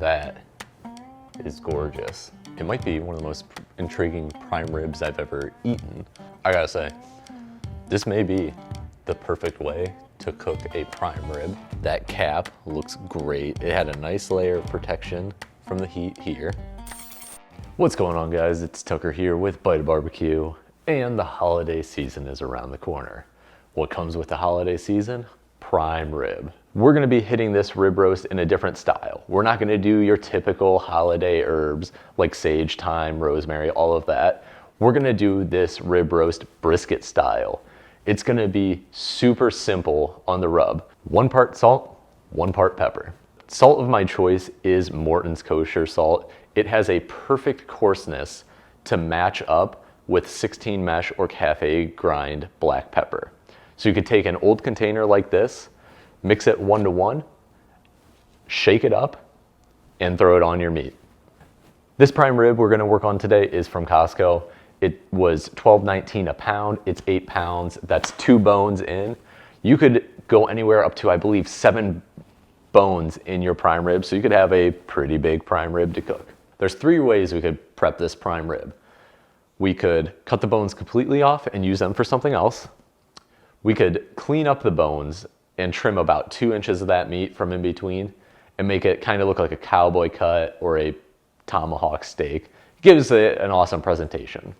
That is gorgeous. It might be one of the most intriguing prime ribs I've ever eaten. I gotta say, this may be the perfect way to cook a prime rib. That cap looks great. It had a nice layer of protection from the heat here. What's going on, guys? It's Tucker here with Bite of Barbecue, and the holiday season is around the corner. What comes with the holiday season? Prime rib. We're gonna be hitting this rib roast in a different style. We're not gonna do your typical holiday herbs like sage, thyme, rosemary, all of that. We're gonna do this rib roast brisket style. It's gonna be super simple on the rub. 1 part salt, 1 part pepper. Salt of my choice is Morton's kosher salt. It has a perfect coarseness to match up with 16 mesh or cafe grind black pepper. So you could take an old container like this, mix it 1 to 1, shake it up, and throw it on your meat. This prime rib we're gonna work on today is from Costco. It was $12.19 a pound. It's 8 pounds. That's 2 bones in. You could go anywhere up to, I believe, 7 bones in your prime rib, so you could have a pretty big prime rib to cook. There's 3 ways we could prep this prime rib. We could cut the bones completely off and use them for something else. We could clean up the bones and trim about 2 inches of that meat from in between and make it kind of look like a cowboy cut or a tomahawk steak. Gives it an awesome presentation.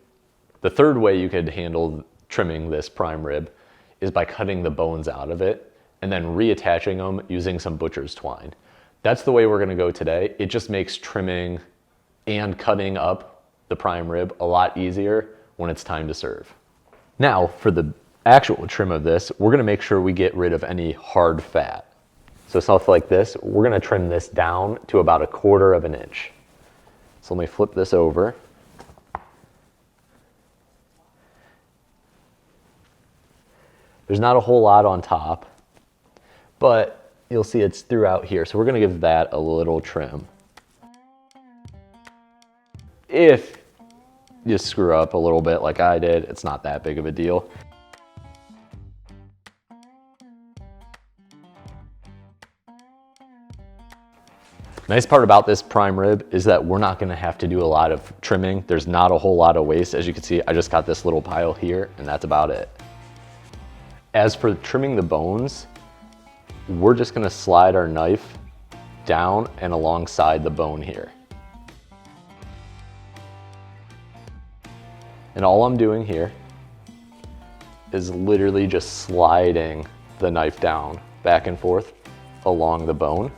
The third way you could handle trimming this prime rib is by cutting the bones out of it and then reattaching them using some butcher's twine. That's the way we're gonna go today. It just makes trimming and cutting up the prime rib a lot easier when it's time to serve. Now, for the actual trim of this, we're gonna make sure we get rid of any hard fat. So stuff like this, we're gonna trim this down to about 1/4 of an inch. So let me flip this over. There's not a whole lot on top, but you'll see it's throughout here. So we're gonna give that a little trim. If you screw up a little bit like I did, it's not that big of a deal. Nice part about this prime rib is that we're not gonna have to do a lot of trimming. There's not a whole lot of waste. As you can see, I just got this little pile here and that's about it. As for trimming the bones, we're just gonna slide our knife down and alongside the bone here. And all I'm doing here is literally just sliding the knife down back and forth along the bone.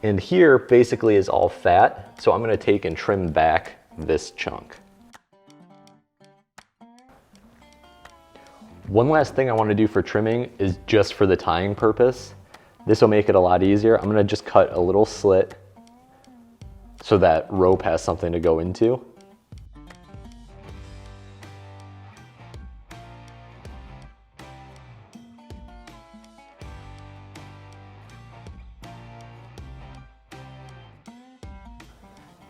And here basically is all fat, so I'm gonna take and trim back this chunk. One last thing I wanna do for trimming is just for the tying purpose. This will make it a lot easier. I'm gonna just cut a little slit so that rope has something to go into.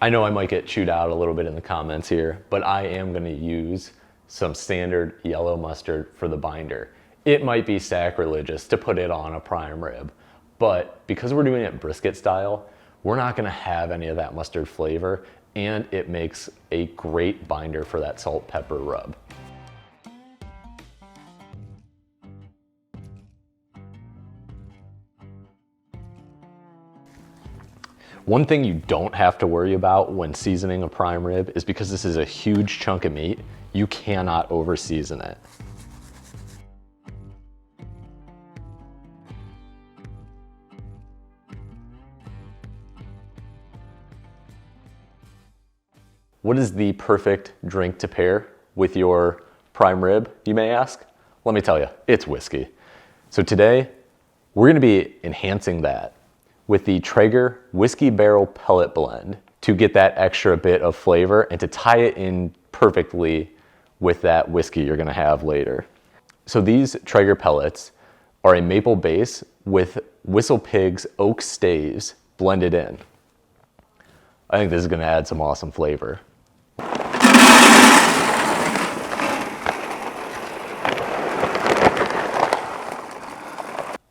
I know I might get chewed out a little bit in the comments here, but I am gonna use some standard yellow mustard for the binder. It might be sacrilegious to put it on a prime rib, but because we're doing it brisket style, we're not gonna have any of that mustard flavor, and it makes a great binder for that salt pepper rub. One thing you don't have to worry about when seasoning a prime rib is because this is a huge chunk of meat, you cannot over season it. What is the perfect drink to pair with your prime rib, you may ask? Let me tell you, it's whiskey. So today, we're gonna be enhancing that with the Traeger Whiskey Barrel Pellet Blend to get that extra bit of flavor and to tie it in perfectly with that whiskey you're gonna have later. So these Traeger pellets are a maple base with Whistle Pig's oak staves blended in. I think this is gonna add some awesome flavor.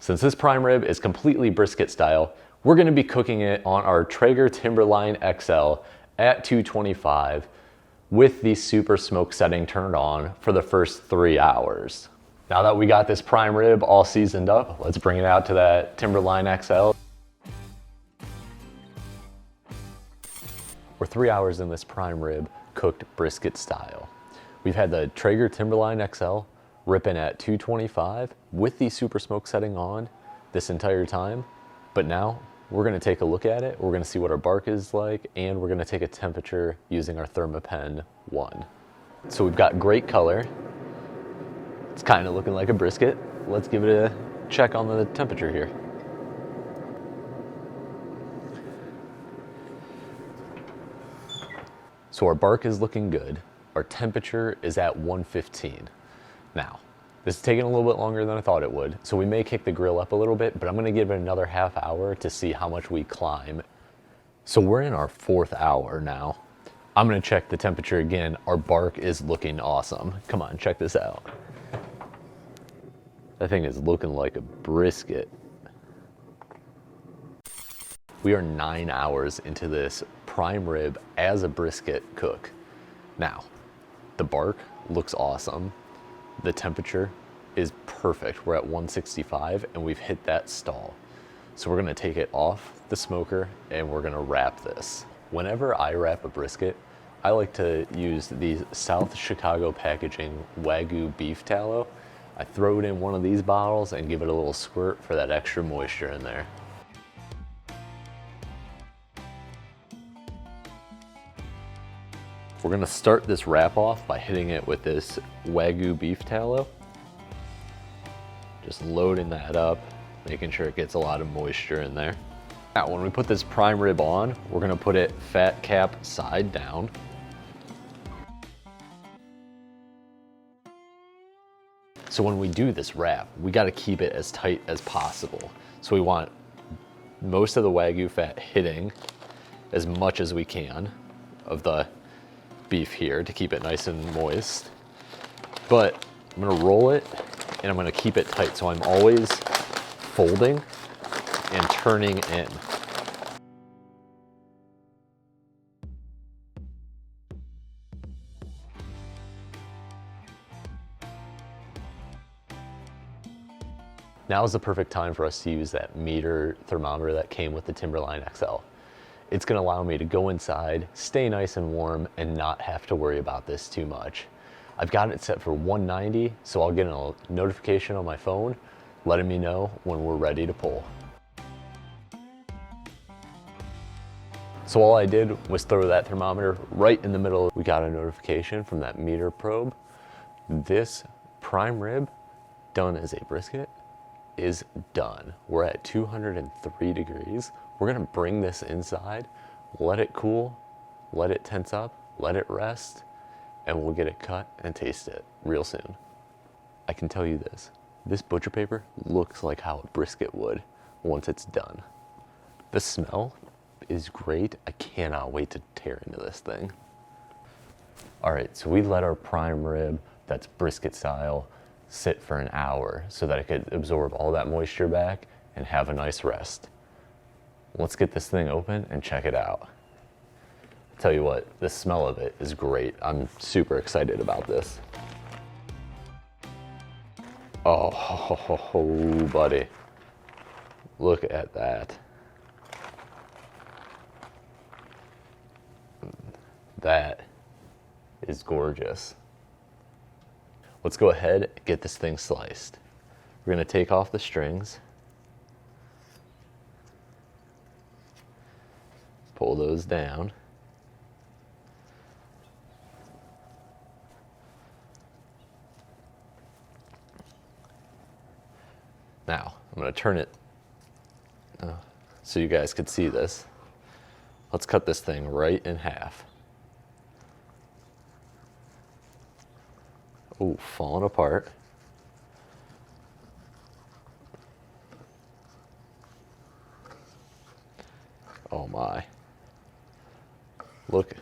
Since this prime rib is completely brisket style, we're gonna be cooking it on our Traeger Timberline XL at 225 with the super smoke setting turned on for the first 3 hours. Now that we got this prime rib all seasoned up, let's bring it out to that Timberline XL. We're 3 hours in this prime rib, cooked brisket style. We've had the Traeger Timberline XL ripping at 225 with the super smoke setting on this entire time. But now we're gonna take a look at it. We're gonna see what our bark is like, and we're gonna take a temperature using our Thermapen 1. So we've got great color. It's kind of looking like a brisket. Let's give it a check on the temperature here. So our bark is looking good. Our temperature is at 115. Now, this is taking a little bit longer than I thought it would, so we may kick the grill up a little bit, but I'm gonna give it another half hour to see how much we climb. So we're in our 4th hour now. I'm gonna check the temperature again. Our bark is looking awesome. Come on, check this out. That thing is looking like a brisket. We are 9 hours into this prime rib as a brisket cook. Now, the bark looks awesome. The temperature is perfect. We're at 165 and we've hit that stall. So we're gonna take it off the smoker and we're gonna wrap this. Whenever I wrap a brisket, I like to use the South Chicago Packaging Wagyu beef tallow. I throw it in one of these bottles and give it a little squirt for that extra moisture in there. We're gonna start this wrap off by hitting it with this Wagyu beef tallow. Just loading that up, making sure it gets a lot of moisture in there. Now, when we put this prime rib on, we're gonna put it fat cap side down. So when we do this wrap, we gotta keep it as tight as possible. So we want most of the Wagyu fat hitting as much as we can of the beef here to keep it nice and moist. But I'm gonna roll it and I'm gonna keep it tight. So I'm always folding and turning in. Now is the perfect time for us to use that meter thermometer that came with the Timberline XL. It's gonna allow me to go inside, stay nice and warm, and not have to worry about this too much. I've got it set for 190, so I'll get a notification on my phone letting me know when we're ready to pull. So all I did was throw that thermometer right in the middle. We got a notification from that meter probe. This prime rib, done as a brisket, is done. We're at 203 degrees. We're gonna bring this inside, let it cool, let it tense up, let it rest, and we'll get it cut and taste it real soon. I can tell you this butcher paper looks like how a brisket would once it's done. The smell is great. I cannot wait to tear into this thing. All right, so we let our prime rib, that's brisket style, sit for an hour so that it could absorb all that moisture back and have a nice rest. Let's get this thing open and check it out. I'll tell you what, the smell of it is great. I'm super excited about this. Oh, buddy. Look at that. That is gorgeous. Let's go ahead and get this thing sliced. We're gonna take off the strings. Pull those down. Now, I'm gonna turn it so you guys could see this. Let's cut this thing right in half. Ooh, falling apart. Oh my. Look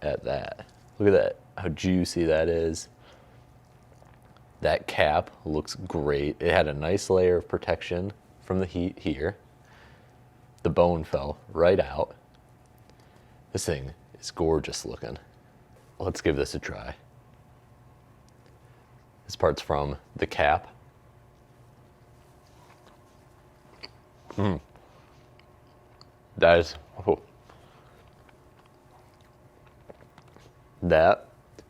at that. Look at that, how juicy that is. That cap looks great. It had a nice layer of protection from the heat here. The bone fell right out. This thing is gorgeous looking. Let's give this a try. This part's from the cap. That is,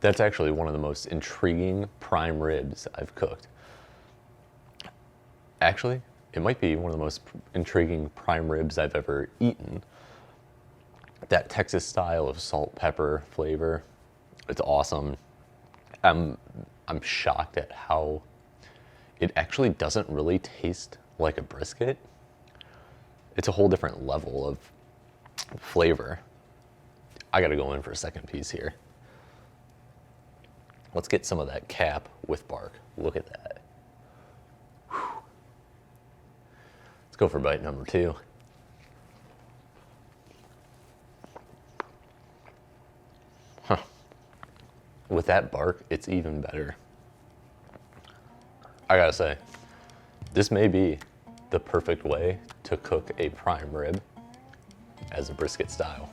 that's actually one of the most intriguing prime ribs I've cooked. Actually, it might be one of the most intriguing prime ribs I've ever eaten. That Texas style of salt, pepper flavor, it's awesome. I'm shocked at how it actually doesn't really taste like a brisket. It's a whole different level of flavor. I gotta go in for a second piece here. Let's get some of that cap with bark. Look at that. Whew. Let's go for bite number 2. With that bark, it's even better. I gotta say, this may be the perfect way to cook a prime rib as a brisket style.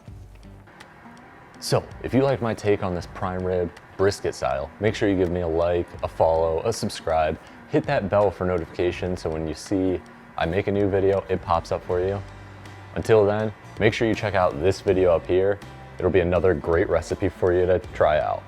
So, if you like my take on this prime rib brisket style, make sure you give me a like, a follow, a subscribe, hit that bell for notifications so when you see I make a new video, it pops up for you. Until then, make sure you check out this video up here. It'll be another great recipe for you to try out.